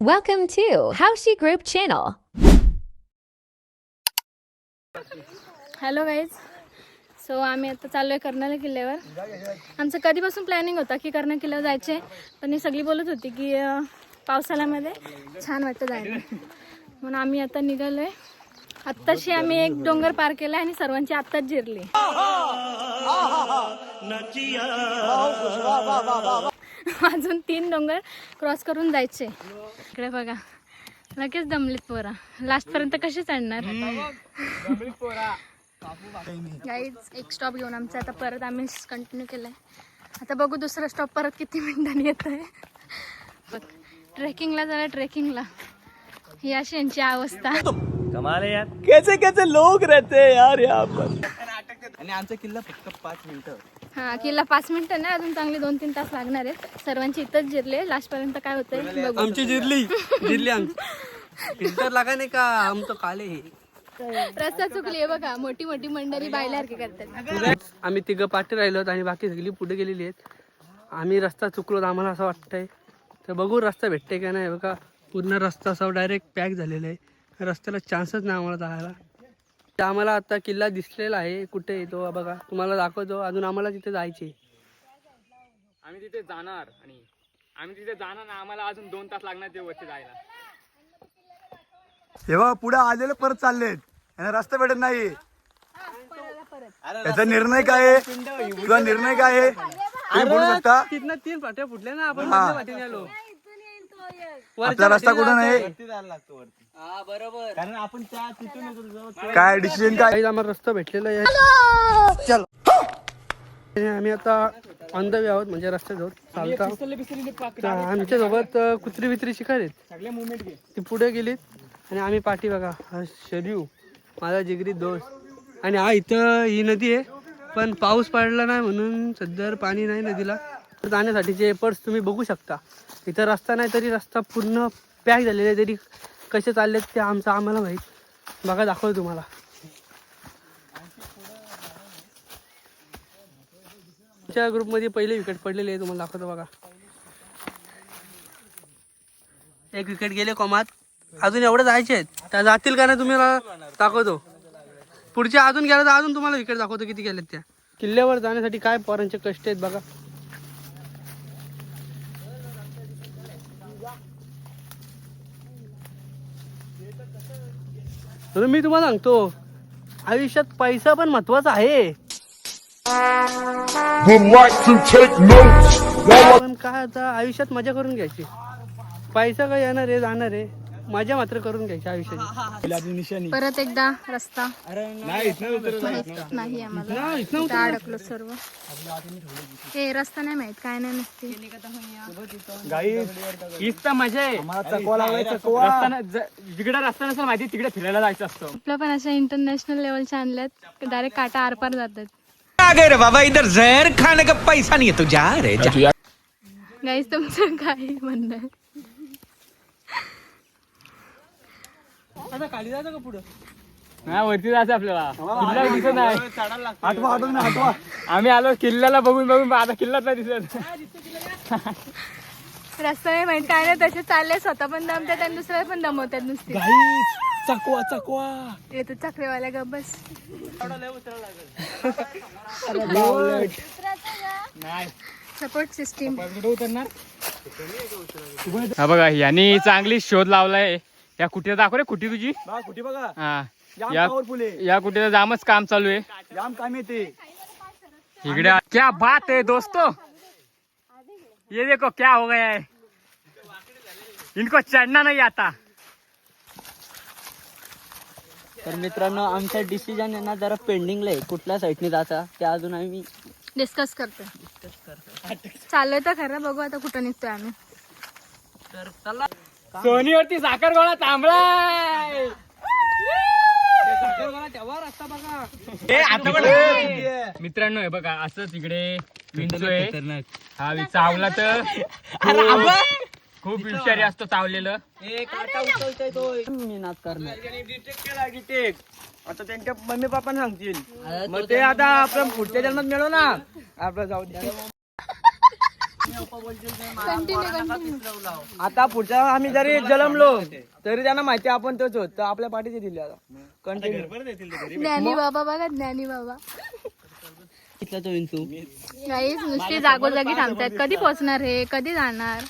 Welcome to Haushi Group Channel. Hello guys. So आम्ही आता चाललो आहे कर्नाल किल्ल्यावर. आमचं कधीपासून प्लॅनिंग होता की कर्नाल किल्ल्यावर जायचे, पण ही सगळी बोलत होती की पावसाळ्यामध्ये छान वाटतं जायला, म्हणून आम्ही आता निघालो आहे. आत्ताशी आम्ही एक डोंगर पार केला आणि सर्वांची आत्ताच जिरली. अजून 3 डोंगर क्रॉस करून जायचे. इकडे बघा, लगेच दमलीत पोरा. लास्ट पर्यंत कसे चढणार. गाईज एक स्टॉप घेऊन आमचा आता परत आम्ही कंटिन्यू केलंय. आता बघू दुसरा स्टॉप परत किती मिनिटांनी येत आहे. बघ, ट्रेकिंगला झालं. ट्रेकिंगला ही अशी यांची अवस्था. कमाल है यार, कैसे कैसे लोग रहते हैं यार यहाँ पर. आणि आमचा किल्ला फक्त 5 मिनिटं. हा, किल्ला 5 मिनिटं नाही, अजून चांगले 2-3 तास लागणार आहेत. सर्वांची इथंच जिरले. लास्ट पर्यंत काय होतंय बघू. आमची जिरली आमची फिल्टर लागा नाही का. हम तो काले हे. रस्ता चुकली बघा. मोठी मोठी मंडळी बायलासारखी करतात. आम्ही 3 पाठी राहिलो आणि बाकी सगळी पुढे गेलेली आहेत. आम्ही रस्ता चुकलो, आम्हाला असं वाटतंय. तर बघू रस्ता भेटते का नाही. बघा पूर्ण रस्ता असा डायरेक्ट पॅक झालेला आहे. रस्त्याला चान्सच नाही आम्हाला जायला. आम्हाला आता किल्ला दिसलेला आहे. कुठे येतो बघा, तुम्हाला दाखवतो. अजून आम्हाला तिथे जायचे. आम्ही तिथे जाणार ना. आम्हाला अजून 2 तास लागणार ते वरती जायला. तेव्हा पुढे आलेले परत चाललेत, यांना रस्ता भेटत नाही. त्याचा निर्णय काय आहे, तुझा निर्णय काय आहे तुम्ही बोलू शकता. तिथनं 3 पाट्या फुटल्या ना, आपण मधल्या पाठीने आलो. आपला रस्ता कुठून आहे, कारण आपण त्या तिथून काय डिसिजन काय. आम्हाला रस्ता भेटलेला आहे. चल आम्ही आता ऑन द वे आहोत, म्हणजे रस्त्याजवळ चालता. आमच्या सोबत कुत्री बित्री शिकार आहेत. ती पुढे गेलीत आणि आम्ही पाठी. बघा हा शर्यू, माझा जिगरी दोस्त. आणि हा इथं ही नदी आहे, पण पाऊस पडला नाही म्हणून सध्या पाणी नाही नदीला. जाण्यासाठीचे एफर्ट्स तुम्ही बघू शकता. इथं रस्ता नाही तरी रस्ता पूर्ण पॅक झालेला आहे. तरी कसे चाललेत ते आम्हाला माहीत. बघा दाखवतो तुम्हाला. आमच्या ग्रुपमध्ये पहिले विकेट पडलेले आहे, तुम्हाला दाखवतो बघा. एक विकेट गेले कॉमात. अजून एवढं जायचे आहेत, त्या जातील का नाही तुम्हाला दाखवतो. पुढच्या अजून गेला तर अजून तुम्हाला विकेट दाखवतो किती गेलेत. त्या किल्ल्यावर जाण्यासाठी काय पोरांचे कष्ट आहेत बघा. तर मी तुम्हाला सांगतो, आयुष्यात पैसा पण महत्वाचा आहे. पण काय आता आयुष्यात मजा करून घ्यायची. पैसा काय येणार आहे जाणार आहे, मजा मात्र करून घ्यायची आयुष्याची. परत एकदा रस्ता नाही आम्हाला. इथं अडकलो सर्व. हे रस्ता नाही माहित, काय नाही नसते. हीच तर मजा आहे. जिकडे रस्ता नसेल माहिती तिकडे फिरायला जायचं असतं. आपलं पण अशा इंटरनॅशनल लेवलच्या आणल्यात, डायरेक्ट काटा आरपार जातात. रे बाबा, इधर जहर खाने का पैसा नहीं है, तू जा रे जा. गाईस तुमचं काय म्हणणं आहे. आता खाली जायचं का पुढं. नाही, वरती जायचं आपल्याला. किल्ला दिसत नाही. आठवा आम्ही आलो किल्ल्याला बघून आता किल्लाच नाही दिसत. रस्ता नाही माहित, काय नाही. तसे चालले, स्वतः पण दमतात आणि दुसऱ्या पण दमवतात नुसते. चकवा येतो चक्रेवाल्या ग बस. Support system. हा बघा, यांनी चांगली शोध लावलाय. या कुठे दाखव रे, कुठे तुझी. कुठे बघा, हा, powerful आहे. या कुठे जामच काम चालू आहे. जाम काम येते इकडे क्या बात है दोस्तों, ये देखो क्या हो गया है. इनको चढ़ना नहीं आता. तर मित्रांनो, आमचा डिसिजन आहे ना जरा पेंडिंगला आहे. कुठल्या साईडने जायचा ते अजून आम्ही डिस्कस करतो. चाललोय तर खरं, बघू आता कुठं निघतोय आम्ही. तर चला. सोनीवरती साखर गोळा थांबलाय. रस्ता बघा. मित्रांनो, हे बघा असं तिकडे विंचोय. हा चावला तर खूप विषारी असतो चावलेलं. मी नाच करणार. आता त्यांच्या मम्मी पप्पा सांगतील, मग ते आता आपण पुढच्या जन्मात मिळव ना. आपलं जाऊ दे. आता पुढच्या आम्ही जरी जलमलो तरी त्यांना माहिती आपण तोच होत तर आपल्या पाठीचे दिले आता कंटिन्यू. ज्ञानी बाबा बघा, ज्ञानी बाबा इथला तो विंचू गाईस नुसते जागोजागी थांबतायत. कधी पोहोचणार हे, कधी जाणार?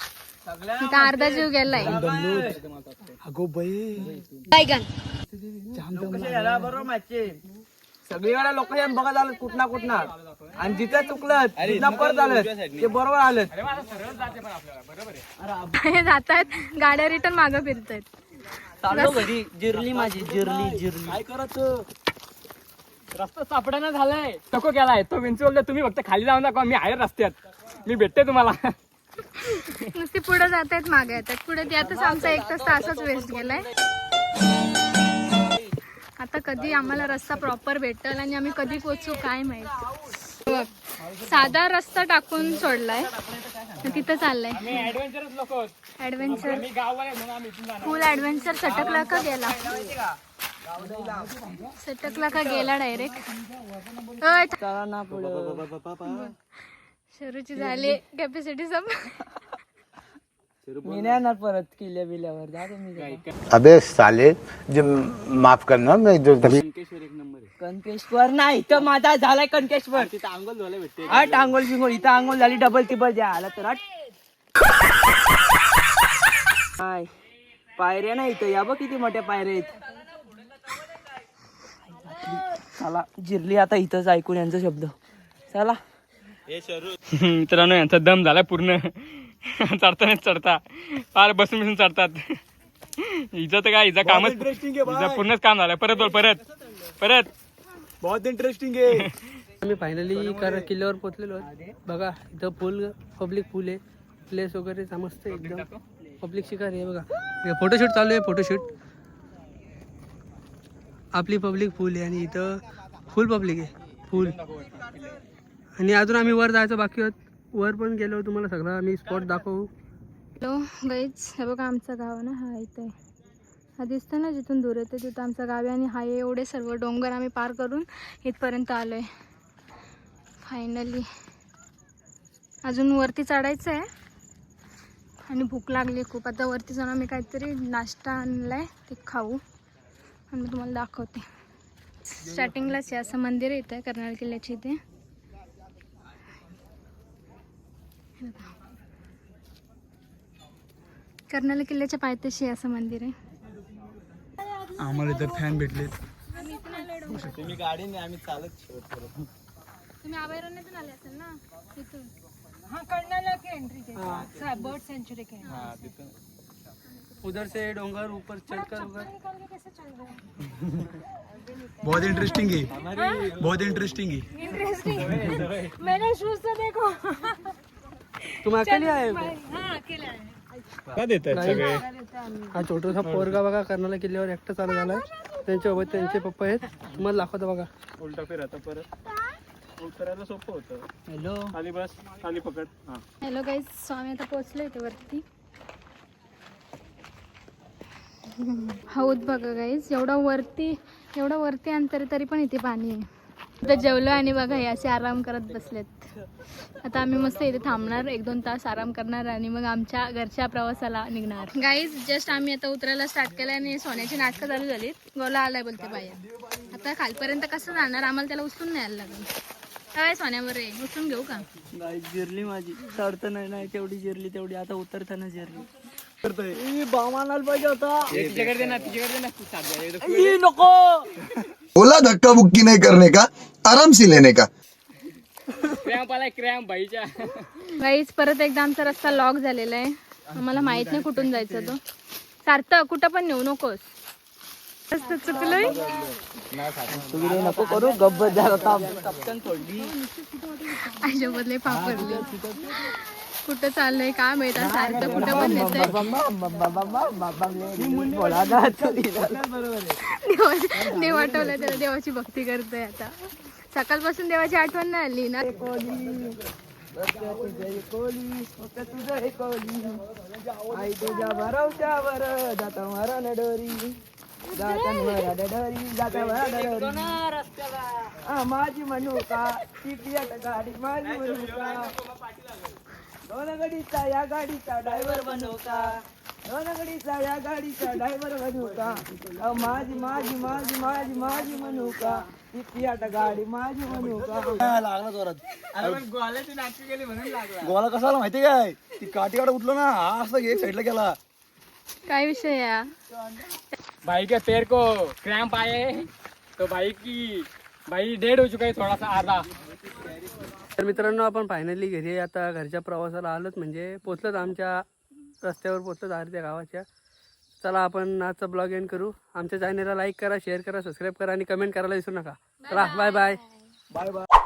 इथं अर्धा जीव गेलाय. अगो बाई बैगन बरोबर माहिती सगळीकडे लोक बघत आलं कुठना कुठना आणि जिथं चुकलं तिथं परत आलं ते बरोबर आलं. जातात गाड्या रिटर्न मागं फिरतायत. चाललो घरी. जिरली माझी जिरली काय करत रस्ता सापडाना झालाय. नको केलाय तो विंचू बोलतो तुम्ही फक्त खाली जाऊ नका, मी आहे रस्त्यात, मी भेटते तुम्हाला. नुसती पुढे जात आहेत मागे येतात. पुढे त्यातच आमचा 1 तास असाच वेस्ट गेलाय. आता कधी आम्हाला रस्ता प्रॉपर भेटेल आणि आम्ही कधी पोहोचू काय माहित. बघ, साधा रस्ता टाकून सोडलाय तिथं चाललंय ऍडव्हेंचरस लोक ऍडव्हेंचर. मी गाववाले म्हणून आम्ही इथून जाणार. फुल ऍडव्हेंचर. सटकला का गेला? सटकला का गेला डायरेक्ट. चला ना पुढं. शरूची झाली कॅपॅसिटी सब. मी नाही येणार परत किल्ल्या बिल्यावर. जा तुम्ही. अबे साले जो माफ करना मैं जो तभी कणकेश्वर नाही तर माझा झालाय कणकेश्वर. तिथं आंघोळ झालं भेटते. हट आंघोळ बिंगोळ इथं आंघोळ झाली डबल टिबल द्या आला तर हट. काय पायऱ्या नाही इथं. या बघ किती मोठ्या पायऱ्या आहेत. चला जिरली आता इथंच ऐकून यांचा शब्द. चला मित्रांनो यांचा दम झाला पूर्ण. चढतानाच चढता फार बसून बसून चढतात. हिचं तर काय हिचं कामच हिचं पूर्णच काम झालं. परत बोल परत परत. बहुत इंटरेस्टिंग आहे. आम्ही फायनली किल्ल्यावर पोहोचलेलो आहोत. बघा इथं पब्लिक पूल आहे. प्लेस वगैरे समजत एकदम पब्लिक शिकार आहे. बघा फोटोशूट चालू आहे. फोटोशूट आपली पब्लिक फुल आहे आणि इथं फुल पब्लिक आहे. फुल. आणि अजून आम्ही वर जायचं बाकी आहोत. वर पण गेलो तुम्हाला सगळं आम्ही स्पॉट दाखवू. हॅलो गाईज, हे बघा आमचं गाव ना. हा इथे हा दिसतो ना जिथून दूर येते तिथं आमचं गाव आहे. आणि हा एवढे सर्व डोंगर आम्ही पार करून इथपर्यंत आलो आहे फायनली. अजून वरती चढायचं आहे आणि भूक लागली खूप. आता वरती जाऊन आम्ही काहीतरी नाश्ता आणला आहे ते खाऊ आणि मी तुम्हाला दाखवते. स्टार्टिंगलाच आहे असं मंदिर आहे इथं कर्नाळ किल्ल्याची. इथे कर्नाळ किल्ल्याच्या पायथ्याशी असं मंदिर आहे. आम्हाला इतर फॅन भेटले. तुम्ही गाडीने आम्ही चालत. तुम्ही आबाईरोनेतून आले असेल ना तिथून. बर्ड सेंचुरी के उधर से डोंगर ऊपर चढ़कर उधर. बहुत इंटरेस्टिंग है. बहुत इंटरेस्टिंग है. मैंने शूज तो देखो. तुम अकेले आए हो? का देतात सगळे. हा छोटासा पोरगा बघा कर्नाळ किल्ल्यावर एकटा चालू झालाय. त्यांच्यासोबत त्यांचे पप्पा आहेत. तुम्हाला दाखवतो बघा. उलटा फिर आता परत उतरायला सोपं होतं. हॅलो खाली बस खाली पकड. हा हॅलो गाईज, सो आम्ही आता पोहोचलो इथे वरती. हौद बघा गाईज, एवढं वरती अंतर तरी पण इथे पाणी आहे. इथं जेवलो आणि बघा हे असे आराम करत बसलेत. आता आम्ही मस्त इथे थांबणार 1-2 तास आराम करणार आणि मग आमच्या घरच्या प्रवासाला निघणार. गाईज जस्ट आम्ही आता उतरायला स्टार्ट केलं आणि सोन्याची नाटकं चालू झालीत. गोला आलाय बोलते बाया. आता खालपर्यंत कसं जाणार? आम्हाला त्याला उचलून न्यायला लागेल. काय सोन्यावर आहे, उचलून घेऊ का? गाडी जिरली माझी. चढताना नाही तेवढी जिरली तेवढी आता उतरताना जिरली. बामानाला पाहिजे होता. तिच्याकडे दे ना, तिच्याकडे दे ना. नको बोला धक्का बुक्की नहीं करने का, आराम से लेने का. क्रॅम्प आलाय क्रॅम्प बाईच्या. गाईज परत एकदा आमचा रस्ता लॉक झालेला आहे. आम्हाला माहित नाही कुठून जायचं. तो सार्थक कुठं पण नेऊ नकोस. रस्ता चुकलोय. नको करू गब्बर झाला. टपकन सोडली आईच्या बदले पापडले. कुठं चाललंय काय माहित. सार्थक कुठं पण नेतंय. देव आठवलं त्याला. देवाची भक्ती करतोय आता. सकाळपासून देवाची आठवण नाही आली ना. आई तुझ्या भरवशावर जाता मरण डोरी. माझी म्हणू का गाडी माझी म्हणू का. दोन गडीचा या गाडीचा ड्रायव्हर बनू का दोन गडीचा या गाडीचा ड्रायव्हर बनू का माझी माझी माझी माझी माझी म्हणू का ती आता गाडी माझी म्हणू का लागला जोरात गोवाला कसा आला माहिती काय ती काठीवाडा उठलो ना हा असं एक साईडला गेला काय विषय या भाई के पैर को क्रैम्प आए तो भाई डेड हो चुका है थोड़ा सा आधा. तर मित्रांनो आपण फायनली घरी आता घरच्या प्रवासाला आलोच म्हणजे पोचलोच आमच्या रस्त्यावर पोचलोच आरत्या गावाच्या. चला आपण आजचा ब्लॉग एंड करू. आमच्या चॅनलला लाईक करा शेअर करा सबस्क्राईब करा आणि कमेंट करायला विसरू नका. चला बाय बाय. Bye bye.